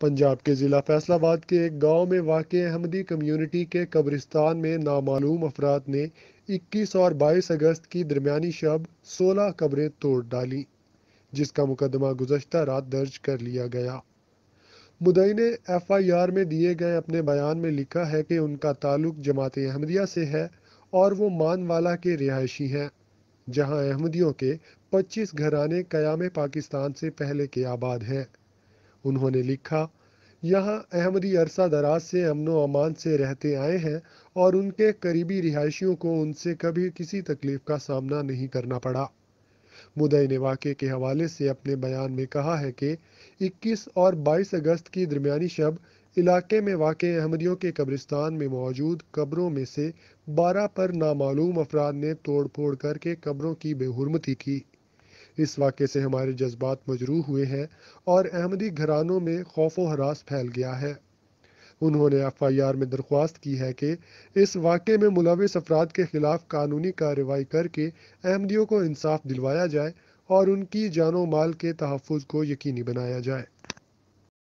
پنجاب کے ضلع فیصل آباد کے ایک گاؤں میں واقع احمدی کمیونٹی کے قبرستان میں نامعلوم افراد نے 21 اور 22 اگست کی درمیانی شب 16 قبریں توڑ ڈالیں، جس کا مقدمہ گزشتہ رات درج کر لیا گیا۔ مدعی نے ایف آئی آر میں دیے گئے اپنے بیان میں لکھا ہے کہ ان کا تعلق جماعت احمدیہ سے ہے اور وہ مان والا کے رہائشی ہیں، جہاں احمدیوں کے 25 گھرانے قیام پاکستان سے پہلے کے آباد ہیں۔ انہوں نے لکھا، یہاں احمدی عرصہ دراز سے امن و امان سے رہتے آئے ہیں اور ان کے قریبی رہائشیوں کو ان سے کبھی کسی تکلیف کا سامنا نہیں کرنا پڑا۔ مدعی نے واقعے کے حوالے سے اپنے بیان میں کہا ہے کہ 21 اور 22 اگست کی درمیانی شب علاقے میں واقع احمدیوں کے قبرستان میں موجود قبروں میں سے 12 پر نامعلوم افراد نے توڑ پھوڑ کر کے قبروں کی بے حرمتی کی۔ اس واقعے سے ہمارے جذبات مجروح ہوئے ہیں اور احمدی گھرانوں میں خوف و ہراس پھیل گیا ہے۔ انہوں نے ایف آئی آر میں درخواست کی ہے کہ اس واقعے میں ملوث افراد کے خلاف قانونی کارروائی کر کے احمدیوں کو انصاف دلوایا جائے اور ان کی جان و مال کے تحفظ کو یقینی بنایا جائے۔